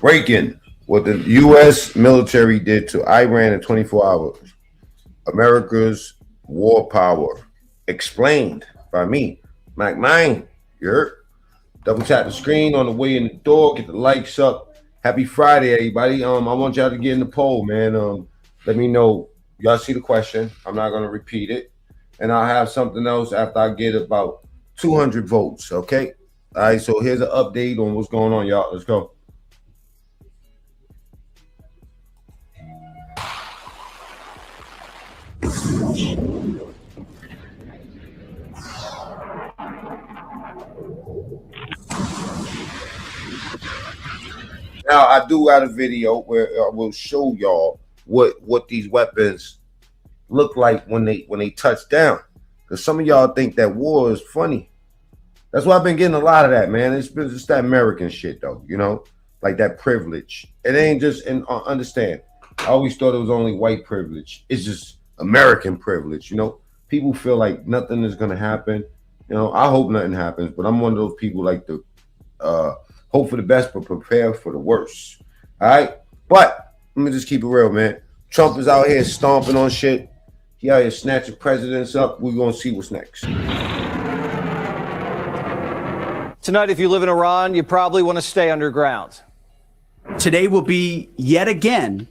Breaking what the U.S. military did to Iran in 24 hours. America's war power. Explained by me, Mac 9. You heard? Double tap the screen on the way in the door. Get the likes up. Happy Friday, everybody. I want y'all to get in the poll, man. Let me know. Y'all see the question. I'm not going to repeat it. And I'll have something else after I get about 200 votes, okay? All right, so here's an update on what's going on, y'all. Let's go. Now, I do have a video where I will show y'all what these weapons look like when they touch down. Because some of y'all think that war is funny. That's why I've been getting a lot of that, man. It's been just that American shit, though, you know? Like that privilege. It ain't just, and understand, I always thought it was only white privilege. It's just American privilege, you know? People feel like nothing is going to happen. You know, I hope nothing happens, but I'm one of those people like to hope for the best, but prepare for the worst. All right? But let me just keep it real, man. Trump is out here stomping on shit. He out here snatching presidents up. We're going to see what's next. Tonight, if you live in Iran, you probably want to stay underground. Today will be, yet again,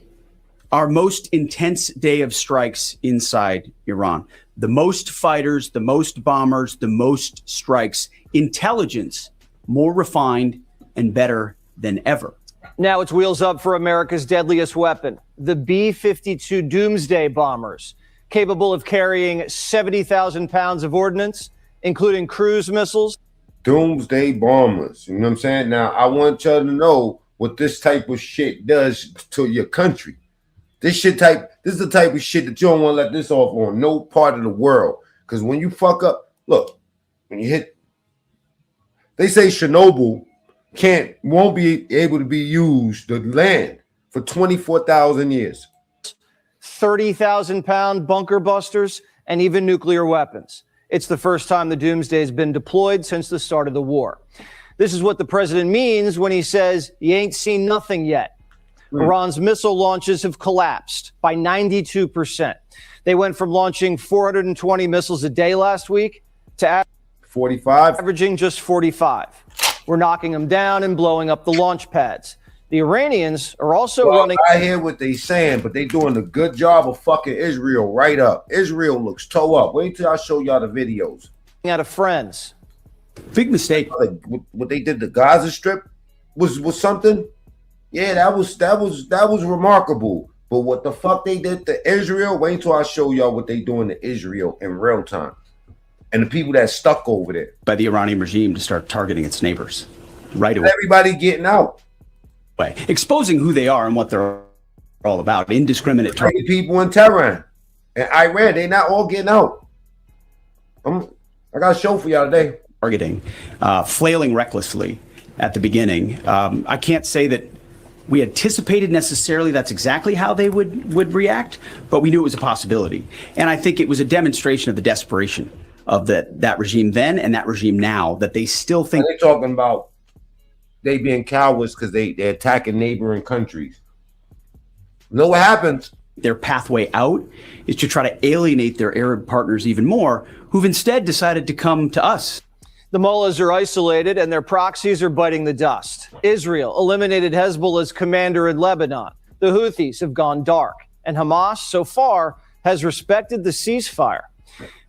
our most intense day of strikes inside Iran. The most fighters, the most bombers, the most strikes. Intelligence more refined and better than ever. Now it's wheels up for America's deadliest weapon, the B-52 Doomsday bombers, capable of carrying 70,000 pounds of ordnance, including cruise missiles. Doomsday bombers. You know what I'm saying? Now, I want y'all to know what this type of shit does to your country. This is the type of shit that you don't want to let this off on no part of the world. Because when you fuck up, look, when you hit, they say Chernobyl won't be able to be used, the land, for 24,000 years. 30,000 pound bunker busters and even nuclear weapons. It's the first time the Doomsday has been deployed since the start of the war. This is what the president means when he says, you ain't seen nothing yet. Iran's missile launches have collapsed by 92%. They went from launching 420 missiles a day last week to 45, averaging just 45. We're knocking them down and blowing up the launch pads. The Iranians are also running. I hear what they saying, but they doing a good job of fucking Israel right up. Israel looks toe up. Wait till I show y'all the videos. Out of friends. Big mistake. Like, what they did to Gaza Strip was something. Yeah, that was remarkable. But what the fuck they did to Israel? Wait till I show y'all what they doing to Israel in real time. And the people that stuck over there. By the Iranian regime to start targeting its neighbors right away. Everybody getting out. Exposing who they are and what they're all about. Indiscriminate targeting. People in Tehran and Iran, they not all getting out. I got a show for y'all today. Targeting, flailing recklessly at the beginning. I can't say that we anticipated necessarily that's exactly how they would react, but we knew it was a possibility. And I think it was a demonstration of the desperation of that regime then and that regime now, that they still think. They're talking about they being cowards because they're attacking neighboring countries. You know what happens? Their pathway out is to try to alienate their Arab partners even more, who've instead decided to come to us. The mullahs are isolated and their proxies are biting the dust. Israel eliminated Hezbollah's commander in Lebanon. The Houthis have gone dark, and Hamas, so far, has respected the ceasefire.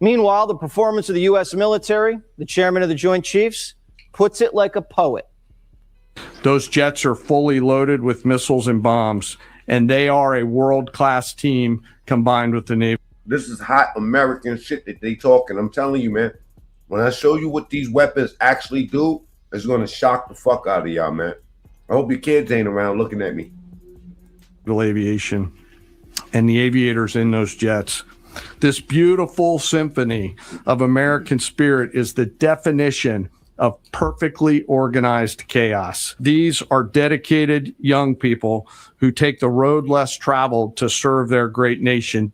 Meanwhile, the performance of the U.S. military, the chairman of the Joint Chiefs, puts it like a poet. Those jets are fully loaded with missiles and bombs, and they are a world-class team combined with the Navy. This is hot American shit that they talking. I'm telling you, man. When I show you what these weapons actually do, it's going to shock the fuck out of y'all, man. I hope your kids ain't around looking at me. Aviation and the aviators in those jets. This beautiful symphony of American spirit is the definition of perfectly organized chaos. These are dedicated young people who take the road less traveled to serve their great nation.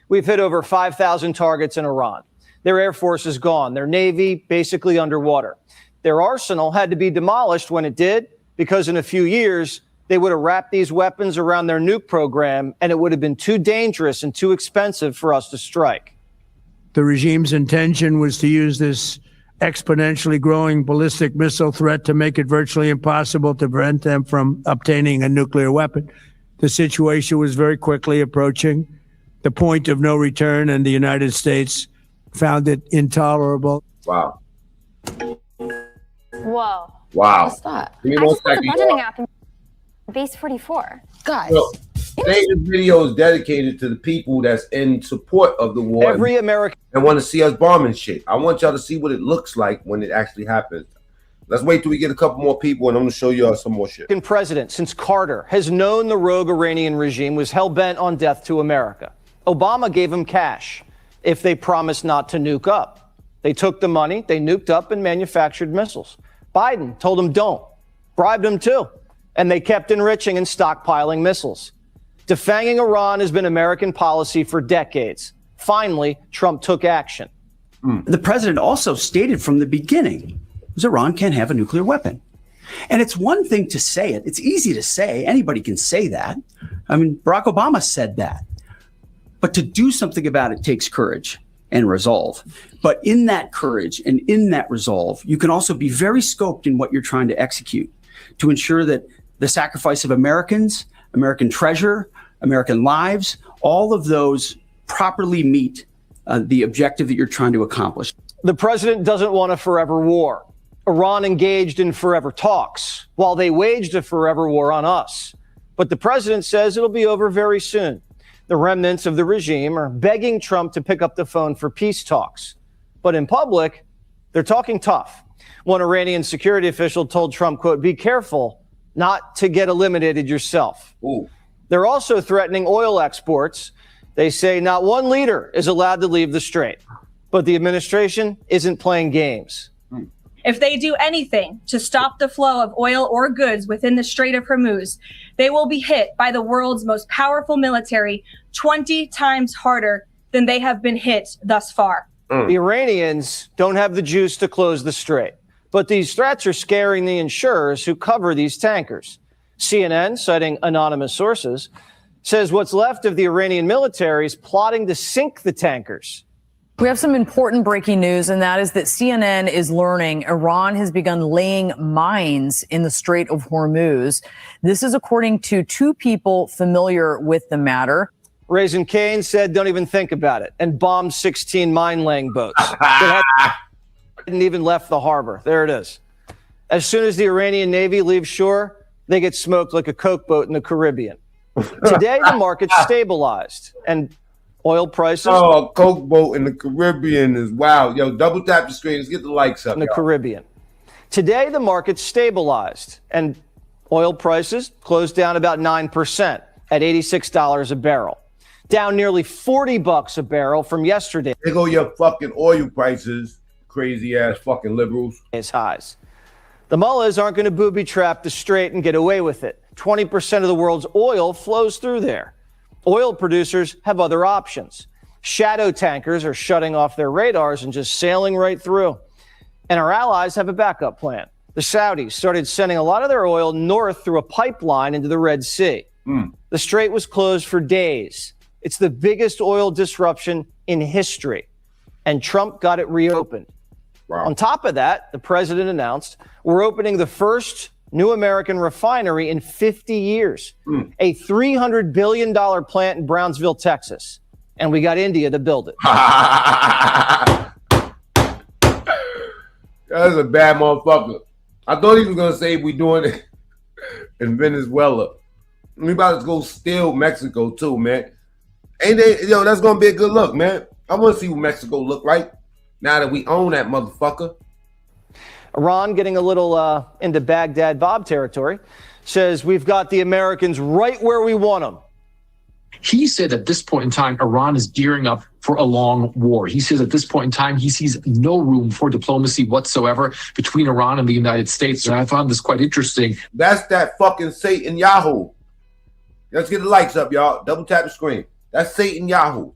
We've hit over 5,000 targets in Iran. Their Air Force is gone. Their Navy basically underwater. Their arsenal had to be demolished when it did, because in a few years, They would have wrapped these weapons around their nuke program, and it would have been too dangerous and too expensive for us to strike. The regime's intention was to use this exponentially growing ballistic missile threat to make it virtually impossible to prevent them from obtaining a nuclear weapon. The situation was very quickly approaching the point of no return, and the United States found it intolerable. Wow. Whoa. Wow. What's that? Give me I one just put the second, budgeting y'all. app in base 44. Guys, So, today's video is dedicated to the people that's in support of the war Every American and want to see us bombing shit. I want y'all to see what it looks like when it actually happens. Let's wait till we get a couple more people, and I'm going to show y'all some more shit. president since Carter has known the rogue Iranian regime was hell-bent on death to America. Obama gave them cash if they promised not to nuke up. They took the money, they nuked up and manufactured missiles. Biden told them don't, bribed them too, and they kept enriching and stockpiling missiles. Defanging Iran has been American policy for decades. Finally, Trump took action. The president also stated from the beginning that Iran can't have a nuclear weapon. And it's one thing to say it. It's easy to say. Anybody can say that. I mean, Barack Obama said that. But to do something about it takes courage and resolve. But in that courage and in that resolve, you can also be very scoped in what you're trying to execute to ensure that the sacrifice of Americans, American treasure, American lives, all of those properly meet the objective that you're trying to accomplish. The president doesn't want a forever war. Iran engaged in forever talks while they waged a forever war on us. But the president says it'll be over very soon. The remnants of the regime are begging Trump to pick up the phone for peace talks. But in public, they're talking tough. One Iranian security official told Trump, quote, "Be careful not to get eliminated yourself." Ooh. They're also threatening oil exports. They say not one leader is allowed to leave the strait. But the administration isn't playing games. If they do anything to stop the flow of oil or goods within the Strait of Hormuz, they will be hit by the world's most powerful military 20 times harder than they have been hit thus far. The Iranians don't have the juice to close the strait, but these threats are scaring the insurers who cover these tankers. CNN, citing anonymous sources, says what's left of the Iranian military is plotting to sink the tankers. we have some important breaking news, and that is that CNN is learning Iran has begun laying mines in the Strait of Hormuz. This is according to two people familiar with the matter. Raising Cane said, don't even think about it, and bombed 16 mine-laying boats that hadn't even left the harbor. There it is. As soon as the Iranian Navy leaves shore, they get smoked like a Coke boat in the Caribbean. Today, the market's stabilized, and oil prices Oh, a Coke boat in the Caribbean is wild. Yo, double tap the screen. Let's get the likes up. in the y'all. Caribbean. Today, the market's stabilized, and oil prices closed down about 9% at $86 a barrel, down nearly $40 a barrel from yesterday. There go your fucking oil prices, crazy ass fucking liberals. Its highs. The mullahs aren't going to booby trap the strait and get away with it. 20% of the world's oil flows through there. Oil producers have other options. Shadow tankers are shutting off their radars and just sailing right through. And our allies have a backup plan. The Saudis started sending a lot of their oil north through a pipeline into the Red Sea. The strait was closed for days. It's the biggest oil disruption in history. And Trump got it reopened. Wow. On top of that, the president announced we're opening the first new American refinery in 50 years, a $300 billion plant in Brownsville, Texas. And we got India to build it. That's a bad motherfucker. I thought he was going to say we doing it in Venezuela. We about to go steal Mexico too, man. Ain't they, yo, that's going to be a good look, man. I want to see what Mexico look like now that we own that motherfucker. Iran, getting a little into Baghdad Bob territory, says we've got the Americans right where we want them. He said at this point in time, Iran is gearing up for a long war. He says at this point in time, he sees no room for diplomacy whatsoever between Iran and the United States. And I found this quite interesting. That's that fucking Satan Yahoo. Let's get the likes up, y'all. Double tap the screen. That's Satan Yahoo.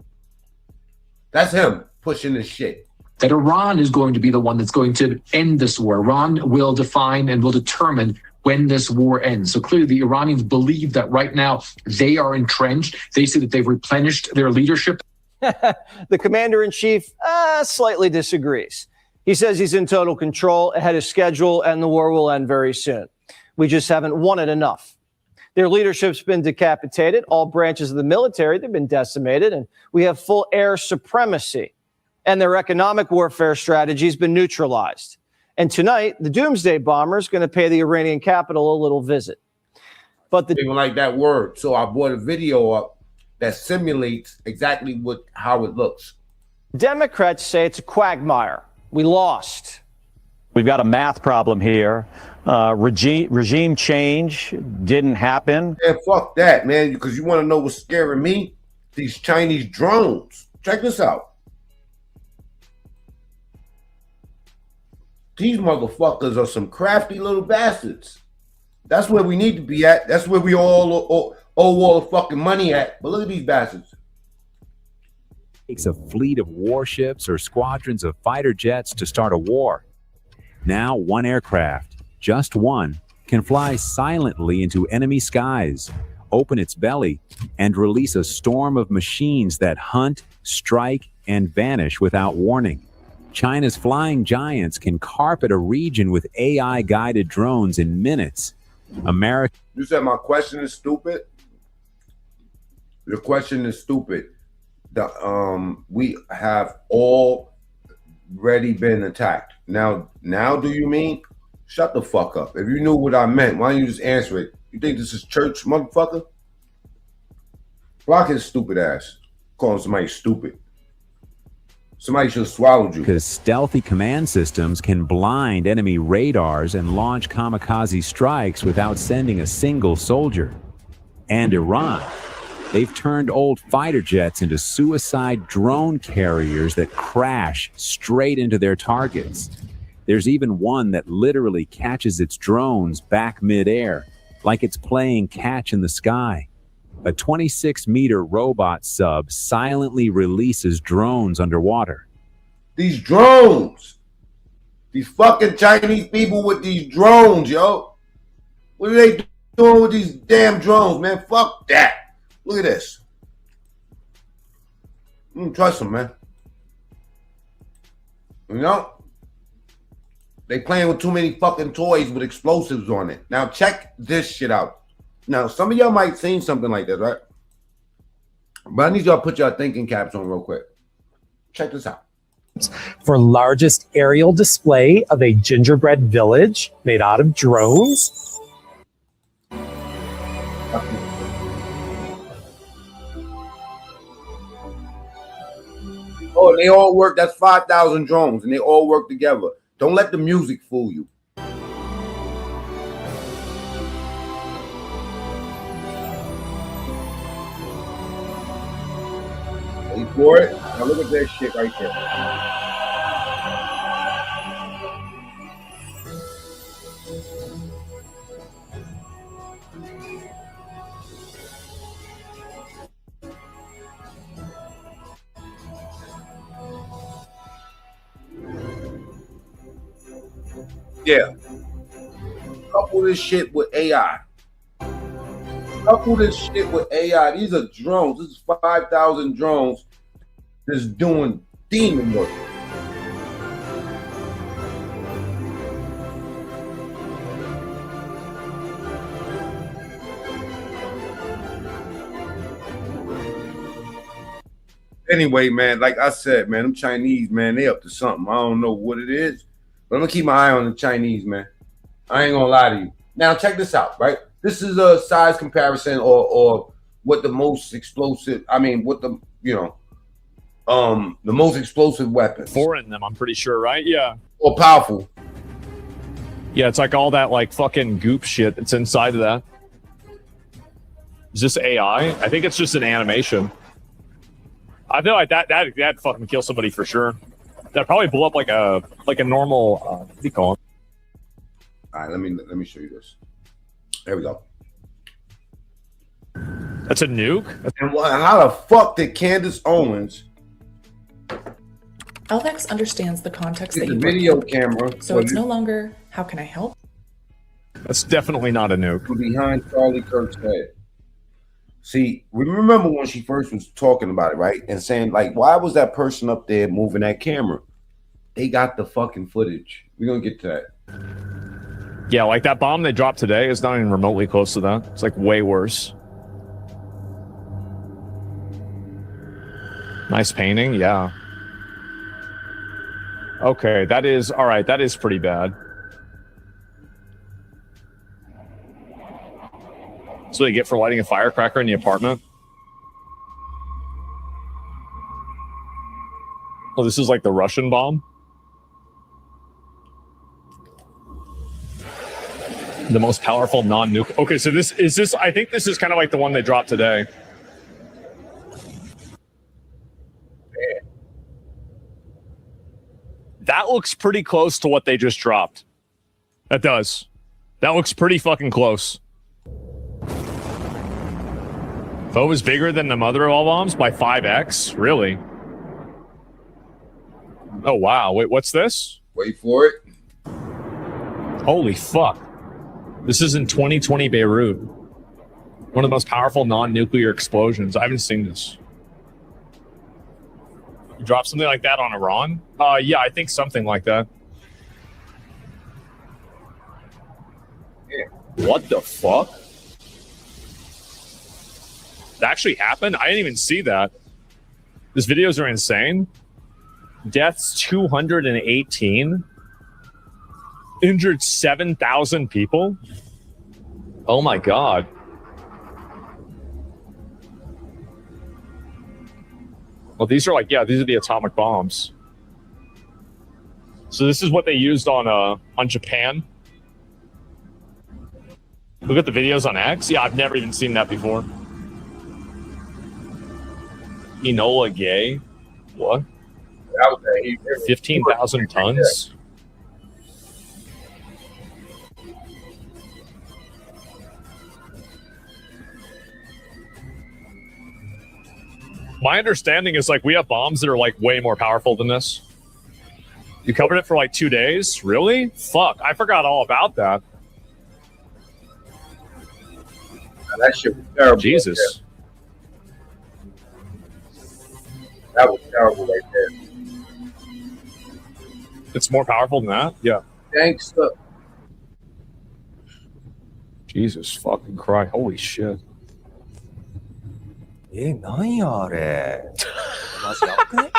That's him pushing this shit. That Iran is going to be the one that's going to end this war. Iran will define and will determine when this war ends. So clearly the Iranians believe that right now they are entrenched. They say that they've replenished their leadership. The commander-in-chief slightly disagrees. He says he's in total control, ahead of schedule, and the war will end very soon. We just haven't won it enough. Their leadership's been decapitated. All branches of the military, they've been decimated, and we have full air supremacy. And their economic warfare strategy has been neutralized. And tonight, the doomsday bomber is going to pay the Iranian capital a little visit. But the People like that word. So I brought a video up that simulates exactly how it looks. Democrats say it's a quagmire. We lost. We've got a math problem here. Regime change didn't happen. Yeah, fuck that, man, because you want to know what's scaring me? These Chinese drones. Check this out. These motherfuckers are some crafty little bastards. That's where we need to be at. That's where we all owe the fucking money at. But look at these bastards. It takes a fleet of warships or squadrons of fighter jets to start a war. Now, one aircraft, just one, can fly silently into enemy skies, open its belly, and release a storm of machines that hunt, strike, and vanish without warning. China's flying giants can carpet a region with AI-guided drones in minutes. You said my question is stupid? Your question is stupid. We have already been attacked. Now do you mean? Shut the fuck up. If you knew what I meant, why don't you just answer it? You think this is church, motherfucker? Block his stupid ass. Calling somebody stupid. Somebody should have swallowed you. Because stealthy command systems can blind enemy radars and launch kamikaze strikes without sending a single soldier. And Iran, they've turned old fighter jets into suicide drone carriers that crash straight into their targets. There's even one that literally catches its drones back midair, like it's playing catch in the sky. A 26-meter robot sub silently releases drones underwater. These drones. These fucking Chinese people with these drones, yo. What are they doing with these damn drones, man? Fuck that. Look at this. I don't trust them, man. You know? They playing with too many fucking toys with explosives on it. Now check this shit out. Now, some of y'all might seen something like this, right? But I need y'all to put your thinking caps on real quick. Check this out. For largest aerial display of a gingerbread village made out of drones. Oh, they all work. That's 5,000 drones, and they all work together. Don't let the music fool you. Wait for it. Now look at that shit right there. Yeah. Couple this shit with AI. Couple this shit with AI. These are drones. This is 5,000 drones that's doing demon work. Anyway, man, like I said, man, them Chinese, man, they up to something. I don't know what it is, but I'm gonna keep my eye on the Chinese, man. I ain't gonna lie to you. Now, check this out, right? This is a size comparison or what the most explosive, what the, the most explosive weapons. 4 in them, I'm pretty sure, right? Yeah. Or powerful. Yeah, it's like all that like fucking goop shit that's inside of that. Is this AI? I think it's just an animation. I feel like that fucking kill somebody for sure. That probably blew up like a normal what do you call it? All right, let me show you this. There we go. That's a nuke? And how the fuck did Candace Owens? LVEX understands the context that The you video camera. so it's no longer how can I help? That's definitely not a nuke. Behind Charlie Kirk's head. See, remember when she first was talking about it, right? And saying, like, why was that person up there moving that camera? They got the fucking footage. We're going to get to that. Yeah, like that bomb they dropped today is not even remotely close to that. It's like way worse. Nice painting, yeah. Okay, that is, all right, that is pretty bad. That's what they get for lighting a firecracker in the apartment. Oh, this is like the Russian bomb? The most powerful non-nuke. Okay, so this, I think this is kind of like the one they dropped today. That looks pretty close to what they just dropped. That does. That looks pretty fucking close. Foe was bigger than the mother of all bombs by 5x? Really? Oh, wow. Wait, what's this? Wait for it. Holy fuck. This is in 2020 Beirut. One of the most powerful non-nuclear explosions. I haven't seen this. You drop something like that on Iran? Yeah, I think something like that. Yeah. What the fuck? That actually happened? I didn't even see that. These videos are insane. Deaths 218. Injured 7,000 people. Oh my god. Well, these are like, yeah, these are the atomic bombs. So this is what they used on Japan. Look at the videos on X. Yeah, I've never even seen that before. Enola Gay. What? 15,000 tons? My understanding is like we have bombs that are like way more powerful than this. You covered it for like 2 days? Really? Fuck, I forgot all about that. That shit was terrible. Jesus. That was terrible right there. It's more powerful than that? Yeah. Gangsta. Jesus fucking Christ. Holy shit. 何やあれマジやばくね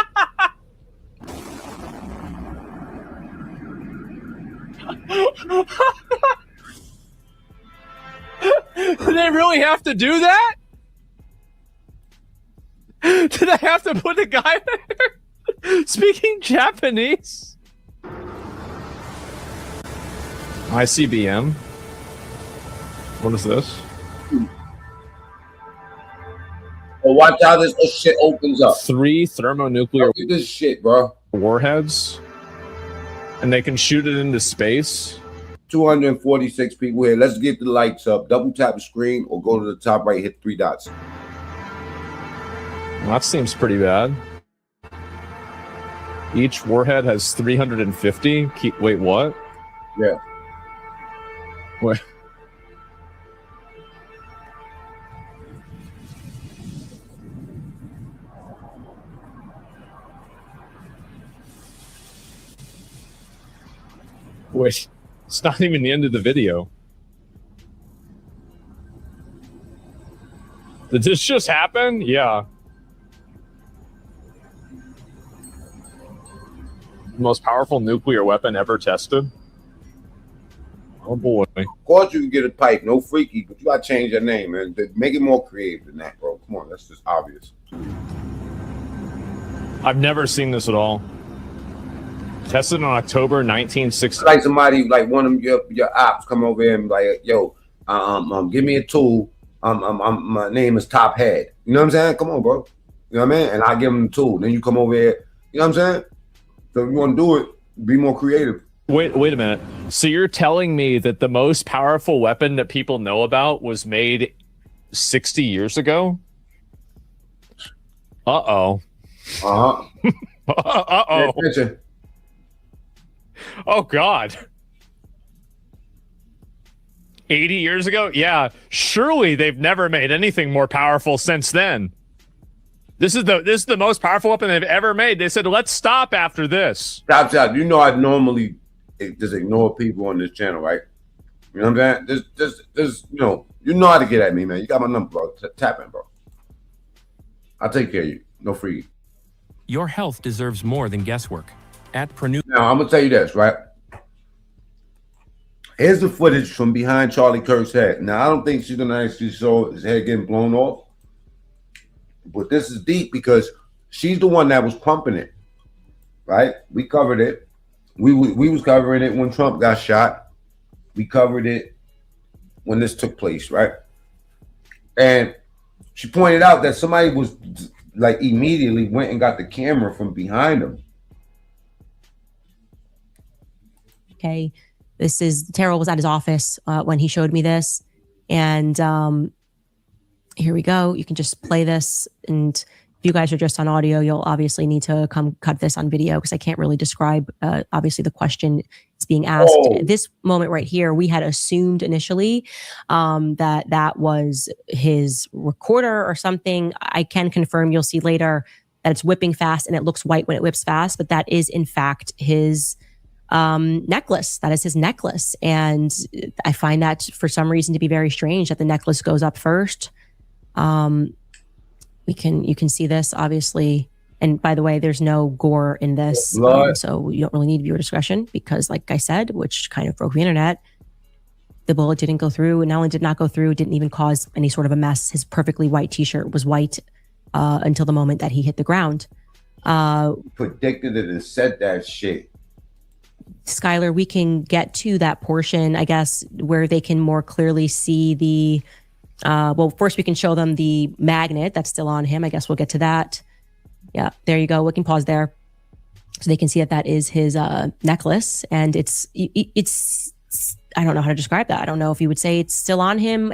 Did they really have to do that? Did I have to put a guy there speaking Japanese? ICBM. What is this? Oh, watch how this shit opens up. 3 thermonuclear Look at this shit, bro. warheads, and they can shoot it into space. 246 people here. Let's get the lights up. Double tap the screen or go to the top right, hit 3 dots. Well, that seems pretty bad. Each warhead has 350. Wait, what? Yeah. Wait. Wait, it's not even the end of the video. Did this just happen? Yeah. Most powerful nuclear weapon ever tested. Oh boy. Of course you can get a pipe, no freaky, but you gotta change your name, man. Make it more creative than that, bro. Come on, that's just obvious. I've never seen this at all. Tested in October 1960. Like somebody, like one of your ops come over here and be like, yo, give me a tool. My name is Top Head. You know what I'm saying? Come on, bro. You know what I mean? And I give them the tool. Then you come over here. You know what I'm saying? So if you want to do it, be more creative. Wait a minute. So you're telling me that the most powerful weapon that people know about was made 60 years ago? Uh-oh. Uh-huh. Uh-oh. Oh, God. 80 years ago? Yeah, surely they've never made anything more powerful since then. This is the most powerful weapon they've ever made. They said, let's stop after this. Stop. You know I normally just ignore people on this channel, right? You know what I'm saying? There's you know how to get at me, man. You got my number, bro. Tap in, bro. I'll take care of you. No free. Your health deserves more than guesswork. At Pernod. Now, I'm going to tell you this, right? Here's the footage from behind Charlie Kirk's head. Now, I don't think she's going to actually show his head getting blown off. But this is deep because she's the one that was pumping it, right? We covered it. We was covering it when Trump got shot. We covered it when this took place, right? And she pointed out that somebody was like immediately went and got the camera from behind him. Okay, this is Terrell was at his office when he showed me this, and here we go. You can just play this, and if you guys are just on audio, you'll obviously need to come cut this on video because I can't really describe. Obviously, the question is being asked. This moment right here, we had assumed initially that was his recorder or something. I can confirm. You'll see later that it's whipping fast and it looks white when it whips fast, but that is in fact his necklace. That is his necklace. And I find that for some reason to be very strange that the necklace goes up first. You can see this obviously. And by the way, there's no gore in this. So you don't really need viewer discretion because like I said, which kind of broke the internet, the bullet didn't go through, and not only did not go through, it didn't even cause any sort of a mess. His perfectly white t-shirt was white until the moment that he hit the ground. Predicted it and said that shit. Skylar, we can get to that portion, I guess, where they can more clearly see the, well, first we can show them the magnet that's still on him. I guess we'll get to that. Yeah, there you go. We can pause there. So they can see that that is his necklace. And it's, I don't know how to describe that. I don't know if you would say it's still on him.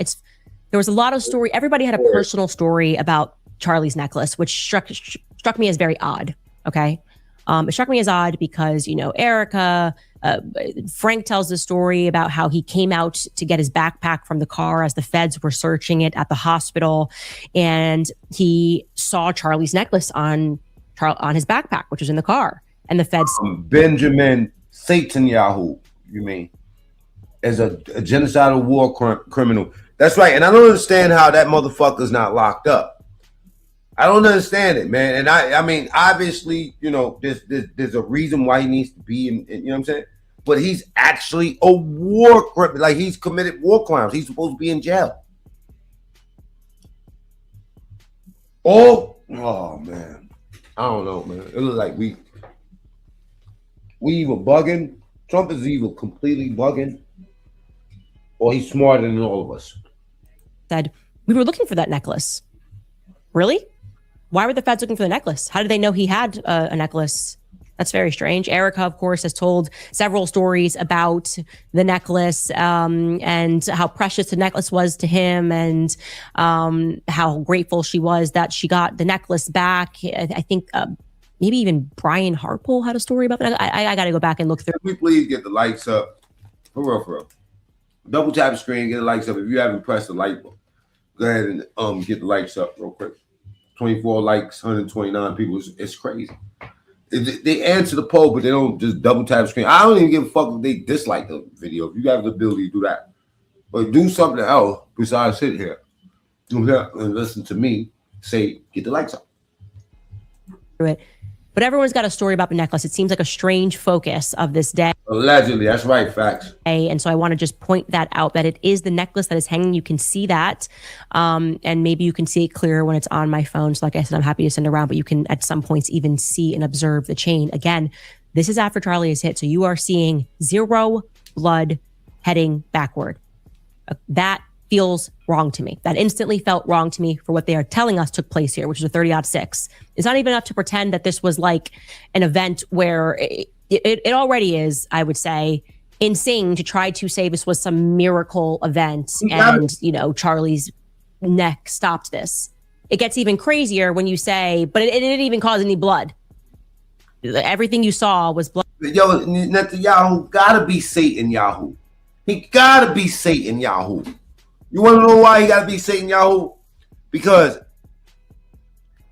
There was a lot of story. Everybody had a personal story about Charlie's necklace, which struck me as very odd. Okay. It struck me as odd because, you know, Erica, Frank tells the story about how he came out to get his backpack from the car as the feds were searching it at the hospital. And he saw Charlie's necklace on his backpack, which was in the car. And the feds. Benjamin Netanyahu, you mean, as a genocidal war criminal. That's right. And I don't understand how that motherfucker's not locked up. I don't understand it, man. And I mean, obviously, you know, there's a reason why he needs to be in, you know what I'm saying? But he's actually a war criminal. Like, he's committed war crimes. He's supposed to be in jail. Oh man. I don't know, man. It looks like we either bugging. Trump is either completely bugging or he's smarter than all of us. Said, we were looking for that necklace. Really? Why were the feds looking for the necklace? How did they know he had a necklace? That's very strange. Erica, of course, has told several stories about the necklace and how precious the necklace was to him and how grateful she was that she got the necklace back. I think maybe even Brian Harpole had a story about that. I got to go back and look through. Can we please get the lights up? For real. Double tap the screen, get the lights up. If you haven't pressed the like button, go ahead and get the lights up real quick. 24 likes, 129 people. It's crazy. They answer the poll, but they don't just double tap the screen. I don't even give a fuck if they dislike the video. If you have the ability to do that, but do something else besides sit here and listen to me say, get the lights up. But everyone's got a story about the necklace. It seems like a strange focus of this day. Allegedly, that's right, facts. And so I want to just point that out, that it is the necklace that is hanging. You can see that. And maybe you can see it clearer when it's on my phone. So like I said, I'm happy to send around, but you can at some points even see and observe the chain. Again, this is after Charlie is hit. So you are seeing 0 blood heading backward. That feels wrong to me. That instantly felt wrong to me for what they are telling us took place here, which is a 30-06. It's not even enough to pretend that this was like an event where it already is, I would say, insane to try to say this was some miracle event and, you know, Charlie's neck stopped this. It gets even crazier when you say, but it didn't even cause any blood. Everything you saw was blood. Yo, Netanyahu gotta be Satan Yahoo. He gotta be Satan Yahoo. You wanna know why he gotta be Satan Yahoo? Because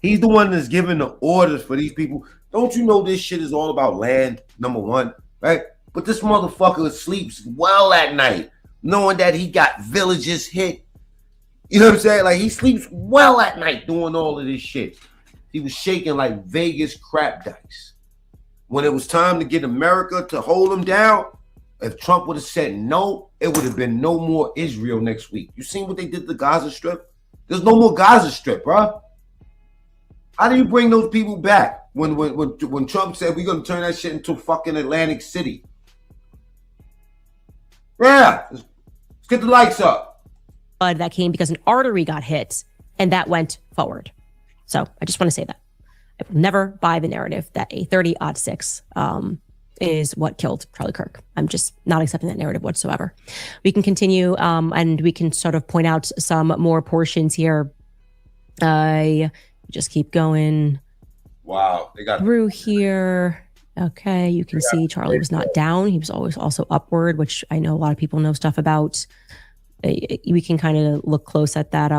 he's the one that's giving the orders for these people. Don't you know this shit is all about land, number one, right? But this motherfucker sleeps well at night, knowing that he got villages hit. You know what I'm saying? Like, he sleeps well at night doing all of this shit. He was shaking like Vegas crap dice. When it was time to get America to hold him down, if Trump would have said no, it would have been no more Israel next week. You seen what they did to the Gaza Strip? There's no more Gaza Strip, bro. How do you bring those people back when Trump said we're going to turn that shit into fucking Atlantic City? Yeah, let's get the lights up. Blood that came because an artery got hit and that went forward. So I just want to say that. I will never buy the narrative that a 30-06 is what killed Charlie Kirk. I'm just not accepting that narrative whatsoever. We can continue and we can sort of point out some more portions here. I just keep going. Wow, they got through here. Okay, you can see Charlie was not down. He was always also upward, which I know a lot of people know stuff about. We can kind of look close at that.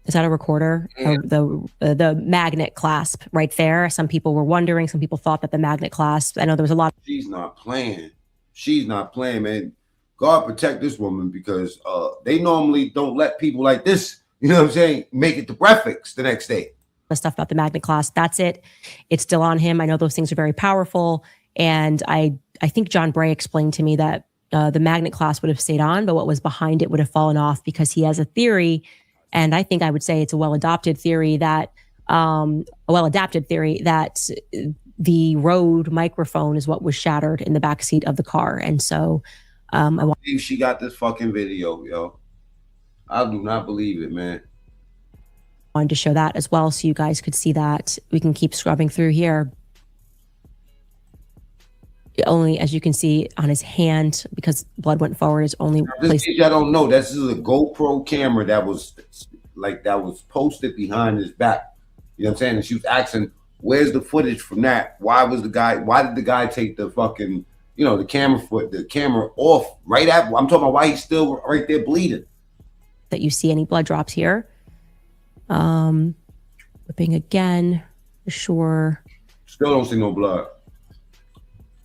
Is that a recorder? The magnet clasp right there. Some people were wondering. Some people thought that the magnet clasp. I know there was a lot. She's not playing. She's not playing, man. God protect this woman because they normally don't let people like this, you know what I'm saying, make it to breakfast the next day. The stuff about the magnet clasp. That's it. It's still on him. I know those things are very powerful. And I think John Bray explained to me that the magnet clasp would have stayed on, but what was behind it would have fallen off because he has a theory. And I think I would say it's a well-adopted theory that the Rode microphone is what was shattered in the backseat of the car. And so I believe she got this fucking video, yo. I do not believe it, man. Wanted to show that as well so you guys could see that. We can keep scrubbing through here. Only, as you can see on his hand, because blood went forward, is only place. I don't know. This is a GoPro camera that was posted behind his back. You know what I'm saying? And she was asking, "Where's the footage from that? Why did the guy take the fucking, the camera off right after? I'm talking about why he's still right there bleeding." That you see any blood drops here? Whipping again, for sure. Still don't see no blood.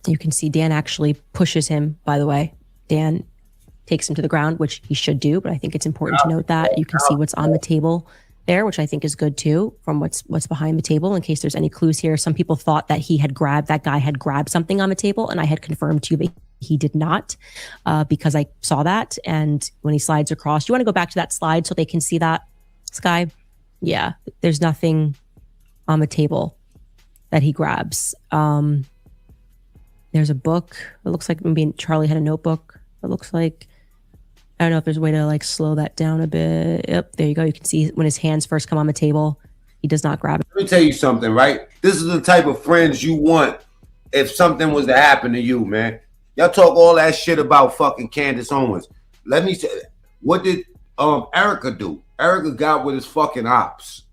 You can see Dan actually pushes him, by the way. Dan takes him to the ground, which he should do, but I think it's important to note that. You can see what's on the table there, which I think is good too, from what's behind the table, in case there's any clues here. Some people thought that that guy had grabbed something on the table, and I had confirmed to you that he did not, because I saw that. And when he slides across, you want to go back to that slide so they can see that, Sky? Yeah, there's nothing on the table that he grabs. There's a book. It looks like maybe Charlie had a notebook. It looks like, I don't know if there's a way to slow that down a bit. Yep, there you go. You can see when his hands first come on the table, he does not grab it. Let me tell you something, right? This is the type of friends you want if something was to happen to you, man. Y'all talk all that shit about fucking Candace Owens. Let me say, what did Erica do? Erica got with his fucking ops.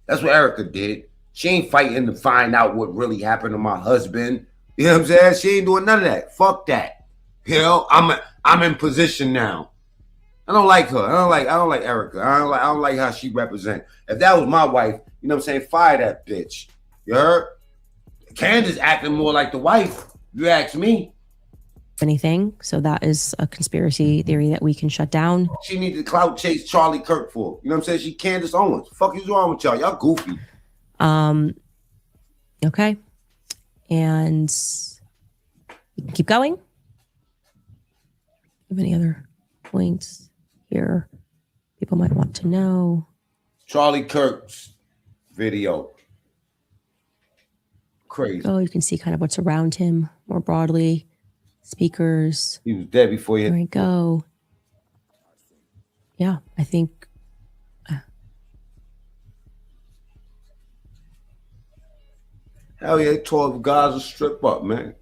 That's what Erica did. She ain't fighting to find out what really happened to my husband. You know what I'm saying? She ain't doing none of that. Fuck that. I'm in position now. I don't like her. I don't like Erica. I don't like how she represents. If that was my wife, you know what I'm saying? Fire that bitch. You heard? Candace acting more like the wife. You ask me. Anything. So that is a conspiracy theory that we can shut down. She needed to clout chase Charlie Kirk for. You know what I'm saying? She Candace Owens. Fuck is wrong with y'all? Y'all goofy. Okay. And you can keep going. Have any other points here people might want to know? Charlie Kirk's video. Crazy. Oh, you can see kind of what's around him more broadly. Speakers. He was dead before he had. There we go. Yeah, I think. Hell yeah, 12 guys will strip up, man.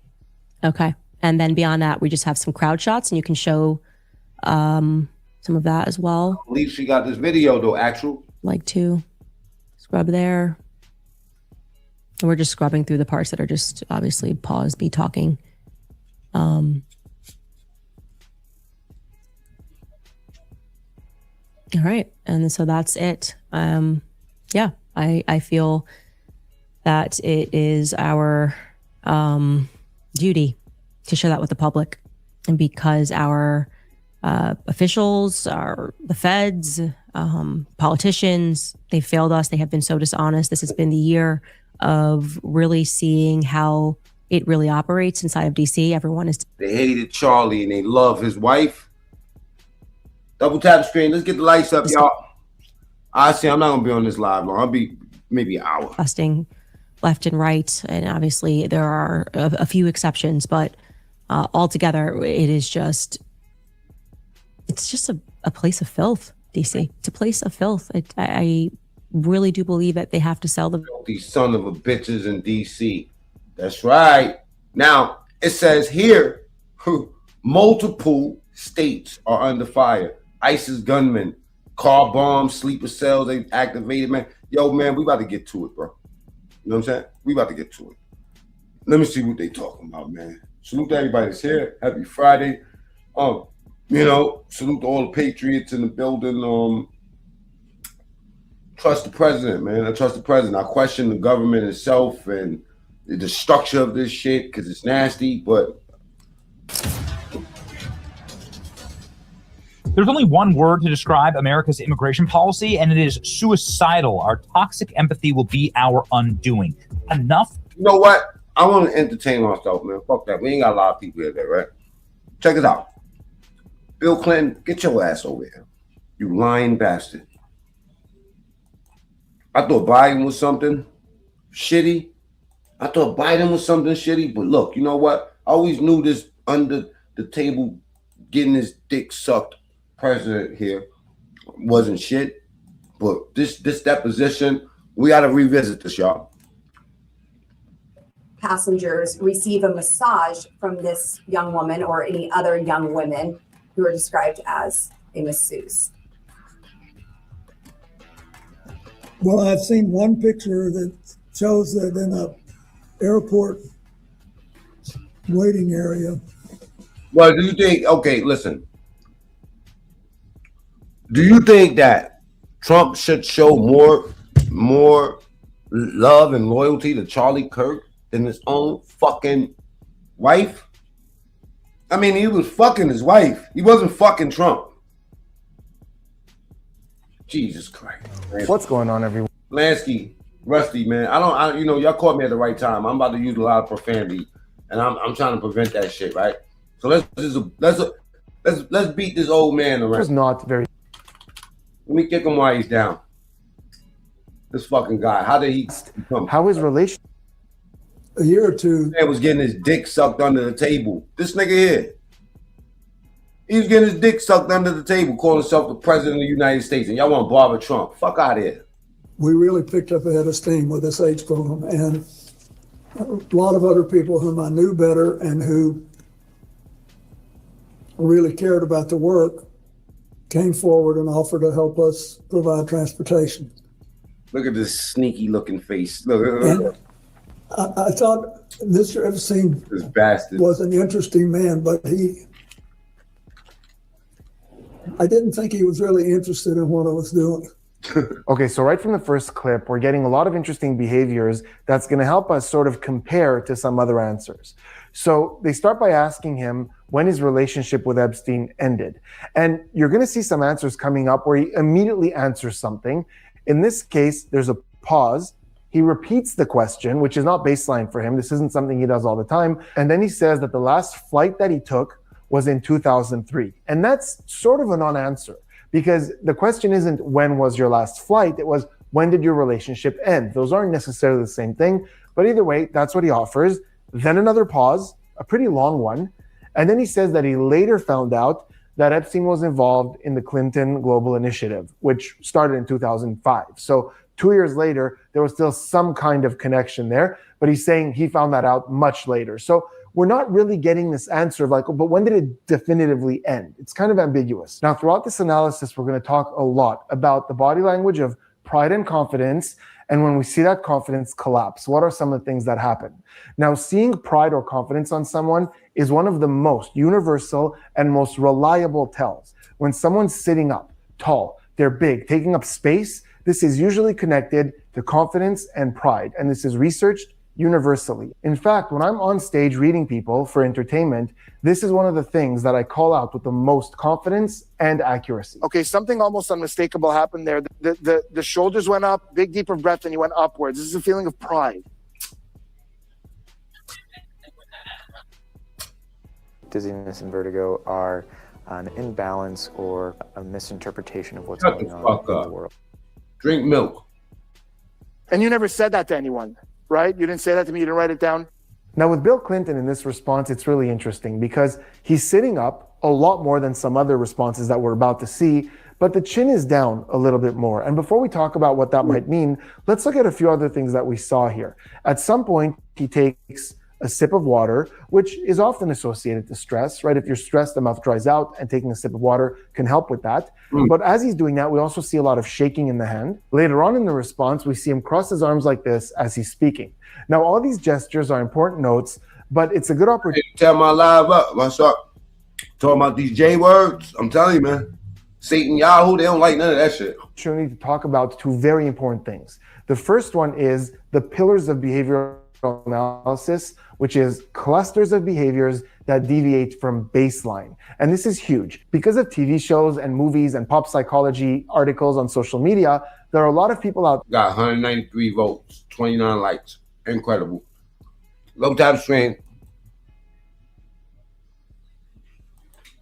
Okay. And then beyond that, we just have some crowd shots, and you can show some of that as well. I believe she got this video, though, actual. Like to scrub there. And we're just scrubbing through the parts that are just obviously pause me talking. All right. And so that's it. Yeah, I feel that it is our duty to share that with the public. And because our officials, the feds, politicians, they failed us. They have been so dishonest. This has been the year of really seeing how it really operates inside of DC. Everyone is. They hated Charlie and they love his wife. Double tap screen. Let's get the lights up, y'all. I see. I'm not gonna be on this live long. I'll be maybe an hour. Busting left and right, and obviously there are a few exceptions, but altogether, it's just a place of filth. DC, it's a place of filth. I really do believe that they have to sell the these son of a bitches in DC. That's right. Now it says here, multiple states are under fire. ISIS gunmen, car bombs, sleeper cells, they activated, man. Yo, man, we about to get to it, bro. You know what I'm saying? We about to get to it. Let me see what they talking about, man. Salute to everybody that's here. Happy Friday. You know, salute to all the patriots in the building. Trust the president, man. I trust the president. I question the government itself and the structure of this shit because it's nasty, but there's only one word to describe America's immigration policy, and it is suicidal. Our toxic empathy will be our undoing. Enough. You know what? I want to entertain myself, man. Fuck that. We ain't got a lot of people here, right? Check this out. Bill Clinton, get your ass over here. You lying bastard. I thought Biden was something shitty. But look, you know what? I always knew this under the table getting his dick sucked president here wasn't shit. But this deposition, we got to revisit this, y'all. Passengers receive a massage from this young woman or any other young women who are described as a masseuse. Well, I've seen one picture that shows that in a airport waiting area. Well, do you think, okay, listen. Do you think that Trump should show more love and loyalty to Charlie Kirk than his own fucking wife? I mean, he was fucking his wife. He wasn't fucking Trump. Jesus Christ. Man. What's going on, everyone? Lansky, Rusty, man. I you know, y'all caught me at the right time. I'm about to use a lot of profanity, and I'm trying to prevent that shit, right? So let's beat this old man around. It was not very. Let me kick him while he's down. This fucking guy. How did he come? How his relation? A year or two. Man was getting his dick sucked under the table. This nigga here. He was getting his dick sucked under the table, calling himself the president of the United States, and y'all want to bother Trump. Fuck out of here. We really picked up a head of steam with this AIDS program, and a lot of other people whom I knew better and who really cared about the work came forward and offered to help us provide transportation. Look at this sneaky looking face. Look. And I thought Mr. Epstein this bastard was an interesting man, but I didn't think he was really interested in what I was doing. Okay, so right from the first clip, we're getting a lot of interesting behaviors that's going to help us sort of compare to some other answers. So they start by asking him when his relationship with Epstein ended. And you're going to see some answers coming up where he immediately answers something. In this case, there's a pause. He repeats the question, which is not baseline for him. This isn't something he does all the time. And then he says that the last flight that he took was in 2003. And that's sort of a non-answer because the question isn't when was your last flight? It was when did your relationship end? Those aren't necessarily the same thing, but either way, that's what he offers. Then another pause, a pretty long one. And then he says that he later found out that Epstein was involved in the Clinton Global Initiative, which started in 2005. So 2 years later, there was still some kind of connection there, but he's saying he found that out much later. So we're not really getting this answer of like, but when did it definitively end? It's kind of ambiguous. Now, throughout this analysis, we're going to talk a lot about the body language of pride and confidence. And when we see that confidence collapse, what are some of the things that happen? Now, seeing pride or confidence on someone is one of the most universal and most reliable tells. When someone's sitting up tall, they're big, taking up space. This is usually connected to confidence and pride, and this is researched universally. In fact, when I'm on stage reading people for entertainment, this is one of the things that I call out with the most confidence and accuracy. Okay, something almost unmistakable happened there. The shoulders went up, big deep of breath, and you went upwards. This is a feeling of pride. Dizziness and vertigo are an imbalance or a misinterpretation of what's going on in the world. Drink milk. And you never said that to anyone, right? You didn't say that to me. You didn't write it down. Now, with Bill Clinton in this response, it's really interesting because he's sitting up a lot more than some other responses that we're about to see, but the chin is down a little bit more. And before we talk about what that might mean, let's look at a few other things that we saw here. At some point, he takes a sip of water, which is often associated to stress, right? If you're stressed, the mouth dries out, and taking a sip of water can help with that. But as he's doing that, we also see a lot of shaking in the hand. Later on in the response, we see him cross his arms like this as he's speaking. Now, all these gestures are important notes, but it's a good opportunity. Tell my live up, my shot. Talking about these J words, I'm telling you, man. Satan, Yahoo, they don't like none of that shit. Opportunity to talk about two very important things. The first one is the pillars of behavioral analysis, which is clusters of behaviors that deviate from baseline. And this is huge. Because of TV shows and movies and pop psychology articles on social media, there are a lot of people out there. Got 193 votes, 29 likes. Incredible. Low time strain.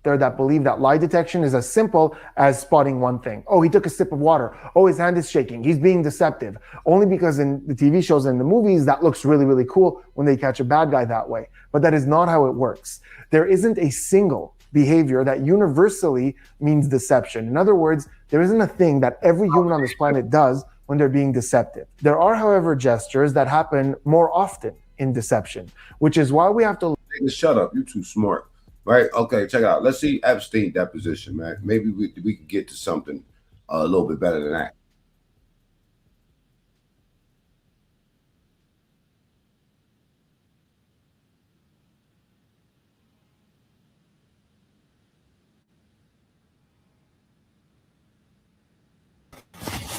There that believe that lie detection is as simple as spotting one thing. Oh, he took a sip of water. Oh, his hand is shaking. He's being deceptive. Only because in the TV shows and the movies, that looks really, really cool when they catch a bad guy that way. But that is not how it works. There isn't a single behavior that universally means deception. In other words, there isn't a thing that every human on this planet does when they're being deceptive. There are, however, gestures that happen more often in deception, which is why we have to... Shut up. You're too smart. Right? Okay, check it out. Let's see Epstein deposition, man. Maybe we can get to something a little bit better than that.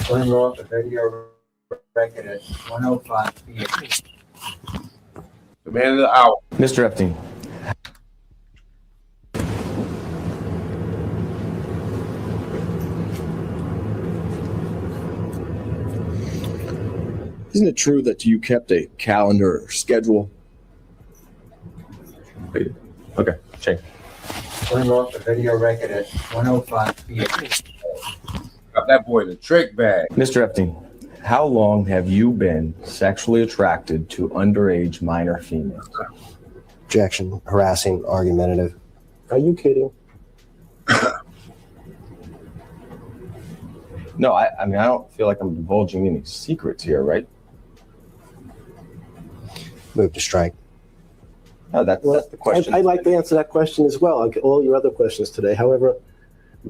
Turn off the video record at 1:05 p.m. The man of the hour. Mr. Epstein. Isn't it true that you kept a calendar or schedule? Okay, check. Turn off the video record at 1:05 p.m. Got that boy in the trick bag. Mr. Epstein, how long have you been sexually attracted to underage minor females? Objection, harassing, argumentative. Are you kidding? No, I mean, I don't feel like I'm divulging any secrets here, right? Move to strike. No, that's the question. I'd like to answer that question as well. I'll get all your other questions today. However,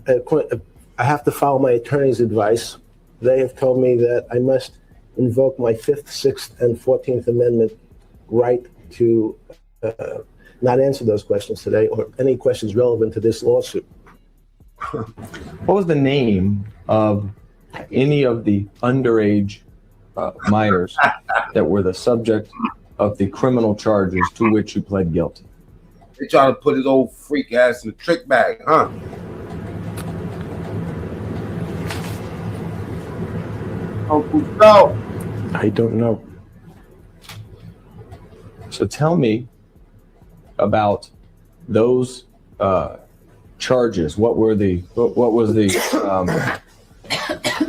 I have to follow my attorney's advice. They have told me that I must invoke my 5th, 6th, and 14th Amendment right to not answer those questions today or any questions relevant to this lawsuit. What was the name of any of the underage minors that were the subject of the criminal charges to which you pled guilty? They trying to put his old freak ass in the trick bag, huh? Uncle Joe. I don't know. So tell me about those charges. What was the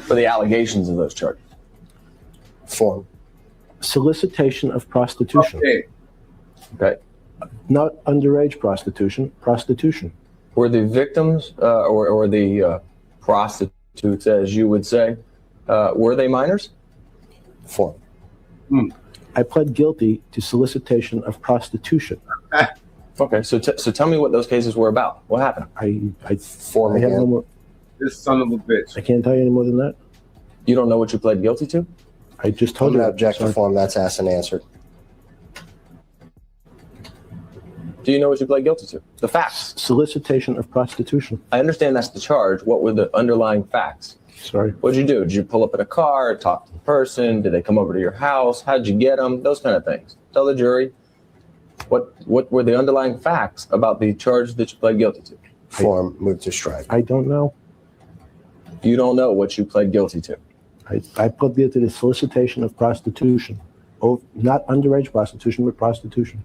for the allegations of those charges? Form. Solicitation of prostitution. Okay. Not underage prostitution, prostitution. Were the victims or the prostitutes, as you would say, were they minors? Form. I pled guilty to solicitation of prostitution. Okay, so tell me what those cases were about. What happened? I have no more. This son of a bitch. I can't tell you any more than that. You don't know what you pled guilty to? I just told you. Object to form. That's asked and answered. Do you know what you pled guilty to? The facts. Solicitation of prostitution. I understand that's the charge. What were the underlying facts? Sorry. What'd you do? Did you pull up in a car, talk to the person? Did they come over to your house? How'd you get them? Those kind of things. Tell the jury what were the underlying facts about the charge that you pled guilty to. Form, move to strike. I don't know. You don't know what you pled guilty to. I pled guilty to the solicitation of prostitution. Oh, not underage prostitution, but prostitution.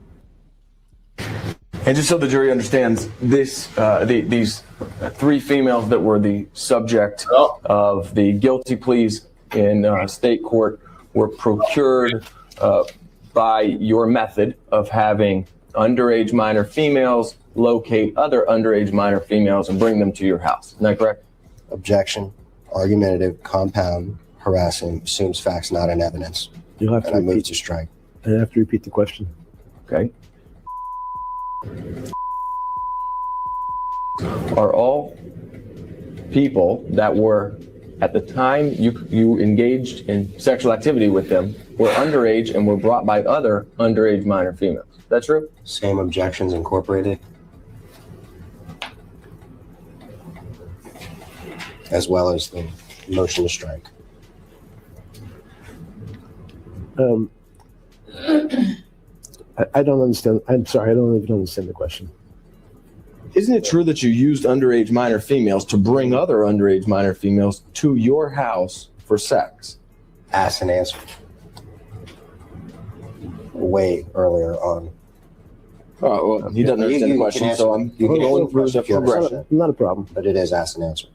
And just so the jury understands, these three females that were the subject of the guilty pleas in state court were procured by your method of having underage minor females locate other underage minor females and bring them to your house. Isn't that correct? Objection. Argumentative, compound, harassing, assumes facts not in evidence. You'll have to And I move repeat. to strike. I have to repeat the question. Okay. Are all people that were, at the time you engaged in sexual activity with them, were underage and were brought by other underage minor females? Is that true? Same objections incorporated. As well as the motion to strike. I don't understand. I'm sorry, I don't even understand the question. Isn't it true that you used underage minor females to bring other underage minor females to your house for sex? Asked and answered. Way earlier on. Oh, well, he doesn't understand the question, so I'm going through the progression. Not a problem. But it is asked and answered.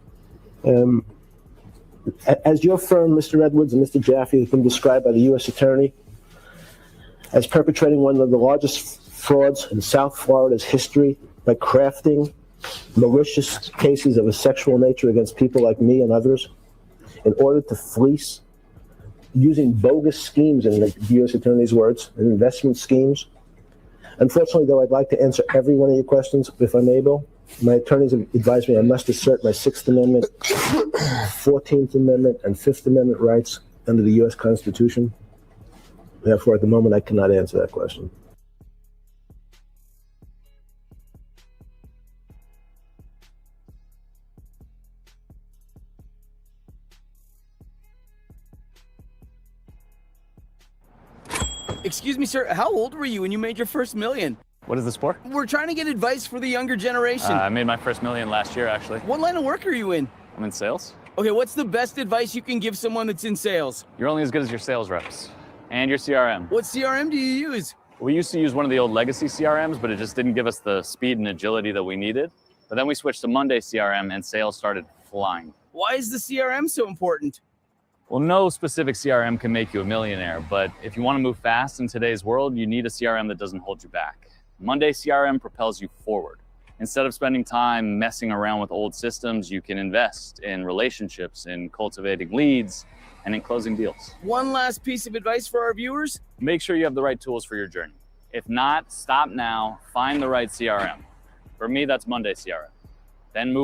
As your firm, Mr. Edwards and Mr. Jaffe, has been described by the U.S. Attorney as perpetrating one of the largest frauds in South Florida's history by crafting malicious cases of a sexual nature against people like me and others in order to fleece, using bogus schemes, in the U.S. Attorney's words, and investment schemes. Unfortunately, though, I'd like to answer every one of your questions if I'm able. My attorneys have advised me I must assert my Sixth Amendment, 14th Amendment, and Fifth Amendment rights under the U.S. Constitution. Therefore, at the moment, I cannot answer that question. Excuse me, sir. How old were you when you made your first million? What is this for? We're trying to get advice for the younger generation. I made my first million last year, actually. What line of work are you in? I'm in sales. Okay, what's the best advice you can give someone that's in sales? You're only as good as your sales reps and your CRM. What CRM do you use? We used to use one of the old legacy CRMs, but it just didn't give us the speed and agility that we needed. But then we switched to Monday CRM and sales started flying. Why is the CRM so important? Well, no specific CRM can make you a millionaire, but if you want to move fast in today's world, you need a CRM that doesn't hold you back. Monday CRM propels you forward. Instead of spending time messing around with old systems, you can invest in relationships, in cultivating leads, and in closing deals. One last piece of advice for our viewers. Make sure you have the right tools for your journey. If not, stop now, find the right CRM. For me, that's Monday CRM. Then move